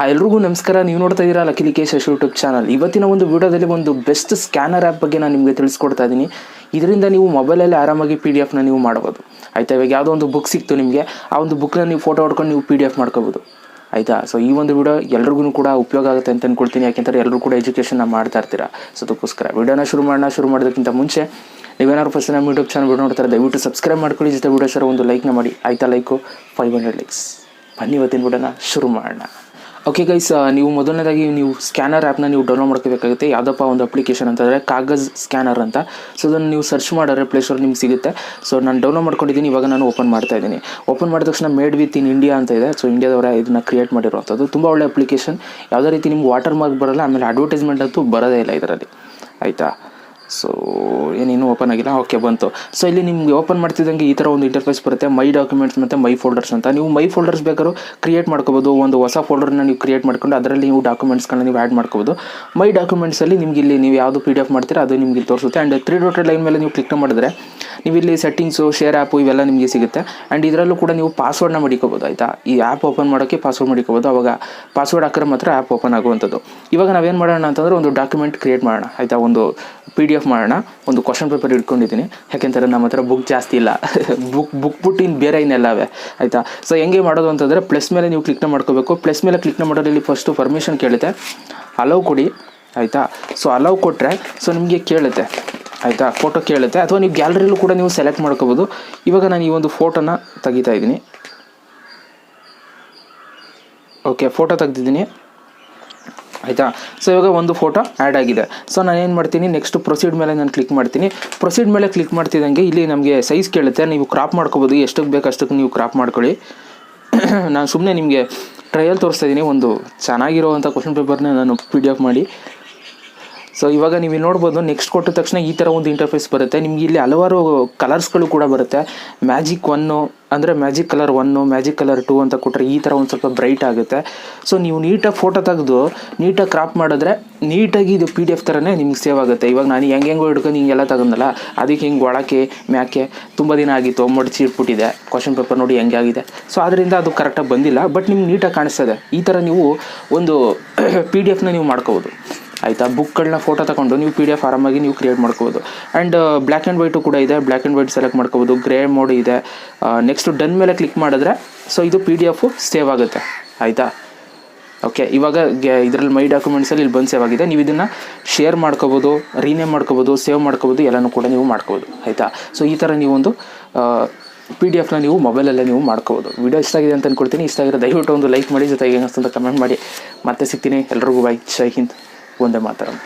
ಎಲ್ರಿಗೂ ನಮಸ್ಕಾರ. ನೀವು ನೋಡ್ತಾ ಇದ್ದೀರಾ ಲಕ್ಕೇಶ್ ಯೂಟ್ಯೂಬ್ ಚಾನಲ್. ಇವತ್ತಿನ ಒಂದು ವಿಡಿಯೋದಲ್ಲಿ ಒಂದು ಬೆಸ್ಟ್ ಸ್ಕ್ಯಾನರ್ ಆ್ಯಪ್ ಬಗ್ಗೆ ನಾನು ನಿಮಗೆ ತಿಳಿಸ್ಕೊಡ್ತಾ ಇದ್ದೀನಿ. ಇದರಿಂದ ನೀವು ಮೊಬೈಲಲ್ಲಿ ಆರಾಮಾಗಿ PDF ನೀವು ಮಾಡ್ಬೋದು. ಆಯಿತಾ, ಇವಾಗ ಯಾವುದೋ ಒಂದು ಬುಕ್ ಸಿಕ್ತು ನಿಮಗೆ, ಆ ಒಂದು ಬುಕ್ನ ನೀವು ಫೋಟೋ ಹೊಡ್ಕೊಂಡು ನೀವು PDF ಮಾಡ್ಕೋಬೋದು. ಆಯಿತಾ, ಸೊ ಈ ಒಂದು ವಿಡಿಯೋ ಎಲ್ರಿಗೂ ಕೂಡ ಉಪಯೋಗ ಆಗುತ್ತೆ ಅಂತ ಅಂದ್ಕೊಳ್ತೀನಿ. ಯಾಕೆಂದರೆ ಎಲ್ಲರೂ ಕೂಡ ಎಜುಕೇಷನ್ನ ಮಾಡ್ತಾ ಇರ್ತೀರಾ. ಸೊ ಅದಕ್ಕೋಸ್ಕರ ವಿಡಿಯೋನ ಶುರು ಮಾಡೋದಕ್ಕಿಂತ ಮುಂಚೆ ನೀವೇನಾದ್ರು ಫಸ್ಟ್ ನಮ್ಮ ಯೂಟ್ಯೂಬ್ ಚಾನಲ್ ವಿಡಿಯೋ ನೋಡ್ತಾರೆ, ದಯವಿಟ್ಟು ಸಬ್ಸ್ಕ್ರೈಬ್ ಮಾಡ್ಕೊಳ್ಳಿ. ಜೊತೆ ವಿಡಿಯೋ ಸರ್ ಒಂದು ಲೈಕ್ನ ಮಾಡಿ. ಆಯಿತಾ, ಲೈಕು 500 ಲೈಕ್ಸ್. ಬನ್ನಿ ಇವತ್ತಿನ ವಿಡಿಯೋನ ಶುರು ಮಾಡೋಣ. ಓಕೆ ಗೈಸ್, ನೀವು ಮೊದಲನೇದಾಗಿ ನೀವು ಸ್ಕ್ಯಾನರ್ ಆ್ಯಪ್ನ ನೀವು ಡೌನ್ಲೋಡ್ ಮಾಡ್ಕೋಬೇಕಾಗುತ್ತೆ. ಯಾವುದಪ್ಪ ಒಂದು ಅಪ್ಲಿಕೇಶನ್ ಅಂತಂದರೆ ಕಾಗಜ್ ಸ್ಕ್ಯಾನರ್ ಅಂತ. ಸೊ ಅದನ್ನು ನೀವು ಸರ್ಚ್ ಮಾಡಿದ್ರೆ ಪ್ಲೇಸ್ಟೋರ್ ನಿಮ್ಗೆ ಸಿಗುತ್ತೆ. ಸೊ ನಾನು ಡೌನ್ಲೋಡ್ ಮಾಡ್ಕೊಂಡಿದ್ದೀನಿ. ಇವಾಗ ನಾನು ಓಪನ್ ಮಾಡ್ತಾ ಇದ್ದೀನಿ. ಓಪನ್ ಮಾಡಿದ ತಕ್ಷಣ ಮೇಡ್ ವಿತ್ ಇನ್ ಇಂಡಿಯಾ ಅಂತ ಇದೆ. ಸೊ ಇಂಡಿಯಾದವರ ಇದನ್ನು ಕ್ರಿಯೇಟ್ ಮಾಡಿರುವಂಥದ್ದು. ತುಂಬ ಒಳ್ಳೆ ಅಪ್ಲಿಕೇಶನ್. ಯಾವುದೇ ರೀತಿ ನಿಮ್ಗೆ ವಾಟರ್ ಮಾರ್ಕ್ ಬರೋಲ್ಲ, ಆಮೇಲೆ ಅಡ್ವರ್ಟೈಸ್ಮೆಂಟ್ ಅಂತೂ ಬರೋದೇ ಇಲ್ಲ ಇದರಲ್ಲಿ. ಆಯಿತಾ, ಸೊ ಏನೇನು ಓಪನ್ ಆಗಿಲ್ಲ. ಓಕೆ, ಬಂತು. ಸೊ ಇಲ್ಲಿ ನಿಮ್ಗೆ ಓಪನ್ ಮಾಡ್ತಿದ್ದಂಗೆ ಈ ಥರ ಒಂದು ಇಂಟರ್ಫೇಸ್ ಬರುತ್ತೆ. ಮೈ ಡಾಕ್ಯುಮೆಂಟ್ಸ್ ಮತ್ತು ಮೈ ಫೋಲ್ಡರ್ಸ್ ಅಂತ. ನೀವು ಮೈ ಫೋಲ್ಡರ್ಸ್ ಬೇಕಾದ್ರೂ ಕ್ರಿಯೇಟ್ ಮಾಡ್ಕೋಬೋದು. ಒಂದು ಹೊಸ ಫೋಲ್ಡರ್ನ ನೀವು ಕ್ರಿಯೇಟ್ ಮಾಡ್ಕೊಂಡು ಅದರಲ್ಲಿ ನೀವು ಡಾಕ್ಯುಮೆಂಟ್ಸ್ಗಳನ್ನ ನೀವು ಆ್ಯಡ್ ಮಾಡ್ಕೋಬೋದು. ಮೈ ಡಾಕ್ಯುಮೆಂಟ್ಸಲ್ಲಿ ನಿಮ್ಗೆ ಇಲ್ಲಿ ನೀವು ಯಾವುದು PDF ಮಾಡ್ತೀರಾ ಅದು ನಿಮಗೆ ತೋರಿಸುತ್ತೆ. ಆ್ಯಂಡ್ 3 ಡಾಟೆಡ್ ಲೈನ್ ಮೇಲೆ ನೀವು ಕ್ಲಿಕ್ ಮಾಡಿದ್ರೆ ನೀವು ಇಲ್ಲಿ ಸೆಟ್ಟಿಂಗ್ಸು, ಶೇರ್ ಆ್ಯಪು ಇವೆಲ್ಲ ನಿಮಗೆ ಸಿಗುತ್ತೆ. ಆ್ಯಂಡ್ ಇದರಲ್ಲೂ ಕೂಡ ನೀವು ಪಾಸ್ವರ್ಡ್ನ ಮಾಡಿಕೋಬೋದು. ಆಯಿತಾ, ಈ ಆ್ಯಪ್ ಓಪನ್ ಮಾಡೋಕ್ಕೆ ಪಾಸ್ವರ್ಡ್ ಮಾಡಿಕೋಬೋದು. ಅವಾಗ ಪಾಸ್ವರ್ಡ್ ಹಾಕಿದ್ರೆ ಮಾತ್ರ ಆ್ಯಪ್ ಓಪನ್ ಆಗುವಂಥದ್ದು. ಇವಾಗ ನಾವೇನು ಮಾಡೋಣ ಅಂತಂದರೆ ಒಂದು ಡಾಕ್ಯುಮೆಂಟ್ ಕ್ರಿಯೇಟ್ ಮಾಡೋಣ. ಆಯಿತಾ, ಒಂದು PDF ಮಾಡೋಣ. ಒಂದು ಕ್ವಶನ್ ಪೇಪರ್ ಇಟ್ಕೊಂಡಿದ್ದೀನಿ, ಯಾಕೆಂದರೆ ನಮ್ಮ ಹತ್ರ ಬುಕ್ ಜಾಸ್ತಿ ಇಲ್ಲ. ಬುಕ್ ಬಿಟ್ಟು ಇನ್ನು ಬೇರೆ ಇನ್ನೆಲ್ಲವೇ. ಆಯಿತಾ, ಸೊ ಹೆಂಗೆ ಮಾಡೋದು ಅಂತಂದರೆ ಪ್ಲಸ್ ಮೇಲೆ ನೀವು ಕ್ಲಿಕ್ನ ಮಾಡ್ಕೋಬೇಕು. ಪ್ಲಸ್ ಮೇಲೆ ಕ್ಲಿಕ್ನ ಮಾಡೋದ್ರಲ್ಲಿ ಫಸ್ಟು ಪರ್ಮಿಷನ್ ಕೇಳುತ್ತೆ, ಅಲೌ ಕೊಡಿ. ಆಯಿತಾ, ಸೊ ಅಲೌ ಕೊಟ್ಟರೆ ಸೊ ನಿಮಗೆ ಕೇಳುತ್ತೆ. ಆಯಿತಾ, ಫೋಟೋ ಕೇಳುತ್ತೆ. ಅಥವಾ ನೀವು ಗ್ಯಾಲರಿಯಲ್ಲೂ ಕೂಡ ನೀವು ಸೆಲೆಕ್ಟ್ ಮಾಡ್ಕೋಬೋದು. ಇವಾಗ ನಾನು ಈ ಒಂದು ಫೋಟೋನ ತೆಗಿತಾ ಇದ್ದೀನಿ. ಓಕೆ, ಫೋಟೋ ತೆಗ್ದಿದ್ದೀನಿ. ಆಯಿತಾ, ಸೊ ಇವಾಗ ಒಂದು ಫೋಟೋ ಆ್ಯಡ್ ಆಗಿದೆ. ಸೊ ನಾನು ಏನು ಮಾಡ್ತೀನಿ, ನೆಕ್ಸ್ಟ್ ಪ್ರೊಸೀಡ್ ಮೇಲೆ ನಾನು ಕ್ಲಿಕ್ ಮಾಡ್ತೀನಿ. ಪ್ರೊಸೀಡ್ ಮೇಲೆ ಕ್ಲಿಕ್ ಮಾಡ್ತಿದ್ದಂಗೆ ಇಲ್ಲಿ ನಮಗೆ ಸೈಜ್ ಕೇಳುತ್ತೆ. ನೀವು ಕ್ರಾಪ್ ಮಾಡ್ಕೋಬೋದು, ಎಷ್ಟಕ್ಕೆ ಬೇಕು ಅಷ್ಟಕ್ಕೆ ನೀವು ಕ್ರಾಪ್ ಮಾಡ್ಕೊಳ್ಳಿ. ನಾನು ಸುಮ್ಮನೆ ನಿಮಗೆ ಟ್ರಯಲ್ ತೋರಿಸ್ತಾ ಇದ್ದೀನಿ. ಒಂದು ಚೆನ್ನಾಗಿರೋವಂಥ ಕ್ವಶನ್ ಪೇಪರ್ನ ನಾನು PDF ಮಾಡಿ. ಸೊ ಇವಾಗ ನೀವು ನೋಡ್ಬೋದು, ನೆಕ್ಸ್ಟ್ ಕೊಟ್ಟ ತಕ್ಷಣ ಈ ಥರ ಒಂದು ಇಂಟರ್ಫೇಸ್ ಬರುತ್ತೆ. ನಿಮಗೆ ಇಲ್ಲಿ ಹಲವಾರು ಕಲರ್ಸ್ಗಳು ಕೂಡ ಬರುತ್ತೆ. ಮ್ಯಾಜಿಕ್ 1 ಅಂದರೆ ಮ್ಯಾಜಿಕ್ ಕಲರ್ 1, ಮ್ಯಾಜಿಕ್ ಕಲರ್ 2 ಅಂತ ಕೊಟ್ಟರೆ ಈ ಥರ ಒಂದು ಸ್ವಲ್ಪ ಬ್ರೈಟ್ ಆಗುತ್ತೆ. ಸೊ ನೀವು ನೀಟಾಗಿ ಫೋಟೋ ತೆಗೆದು ನೀಟಾಗಿ ಕ್ರಾಪ್ ಮಾಡಿದ್ರೆ ನೀಟಾಗಿ ಇದು PDF ಥರನೇ ನಿಮ್ಗೆ ಸೇವ್ ಆಗುತ್ತೆ. ಇವಾಗ ನಾನು ಹೆಂಗೆಂಗೋ ಹಿಡ್ಕೊಂಡು ಹಿಂಗೆಲ್ಲ ತಗೊಂಡಲ್ಲ, ಅದಕ್ಕೆ ಹಿಂಗೆ ಒಳಕ್ಕೆ ಮ್ಯಾಕೆ ತುಂಬ ದಿನ ಆಗಿತ್ತು, ಮಡಚಿ ಇಟ್ಬಿಟ್ಟಿದೆ. ಕ್ವಶನ್ ಪೇಪರ್ ನೋಡಿ ಹೆಂಗೆ ಆಗಿದೆ. ಸೊ ಅದರಿಂದ ಅದು ಕರೆಕ್ಟಾಗಿ ಬಂದಿಲ್ಲ, ಬಟ್ ನಿಮ್ಗೆ ನೀಟಾಗಿ ಕಾಣಿಸ್ತದೆ. ಈ ಥರ ನೀವು ಒಂದು PDF ನೀವು ಮಾಡ್ಕೋಬೋದು. ಆಯಿತಾ, ಬುಕ್ಗಳನ್ನ ಫೋಟೋ ತಗೊಂಡು ನೀವು PDF ಆರಾಮಾಗಿ ನೀವು ಕ್ರಿಯೇಟ್ ಮಾಡ್ಕೋಬೋದು. ಆ್ಯಂಡ್ ಬ್ಲ್ಯಾಕ್ ಆ್ಯಂಡ್ ವೈಟು ಕೂಡ ಇದೆ. ಬ್ಲ್ಯಾಕ್ ಆ್ಯಂಡ್ ವೈಟ್ ಸೆಲೆಕ್ಟ್ ಮಾಡ್ಕೋಬೋದು. ಗ್ರೇ ಮೋಡ್ ಇದೆ. ನೆಕ್ಸ್ಟ್ ಡನ್ ಮೇಲೆ ಕ್ಲಿಕ್ ಮಾಡಿದ್ರೆ ಸೊ ಇದು PDF ಸೇವ್ ಆಗುತ್ತೆ. ಆಯಿತಾ, ಓಕೆ, ಇವಾಗ ಇದರಲ್ಲಿ ಮೈ ಡಾಕ್ಯುಮೆಂಟ್ಸಲ್ಲಿ ಇಲ್ಲಿ ಬಂದು ಸೇವ್ ಆಗಿದೆ. ನೀವು ಇದನ್ನು ಶೇರ್ ಮಾಡ್ಕೋಬೋದು, ರೀನೇಮ್ ಮಾಡ್ಕೋಬೋದು, ಸೇವ್ ಮಾಡ್ಕೋಬೋದು, ಎಲ್ಲನೂ ಕೂಡ ನೀವು ಮಾಡ್ಕೋಬೋದು. ಆಯಿತಾ, ಸೊ ಈ ಥರ ನೀವೊಂದು PDF ನೀವು ಮೊಬೈಲಲ್ಲೇ ನೀವು ಮಾಡ್ಕೋಬೋದು. ವಿಡಿಯೋ ಇಷ್ಟ ಆಗಿದೆ ಅಂತ ಅಂದ್ಕೊಳ್ತೀನಿ. ಇಷ್ಟ ಆಗಿರೋ ದಯವಿಟ್ಟು ಒಂದು ಲೈಕ್ ಮಾಡಿ, ಜೊತೆಗೆ ಅಂತ ಕಮೆಂಟ್ ಮಾಡಿ. ಮತ್ತೆ ಸಿಗ್ತೀನಿ. ಎಲ್ರಿಗೂ ಬೈ. ಜೈ ಹಿಂದ್, ಒಂದೇ ಮಾತರಂ.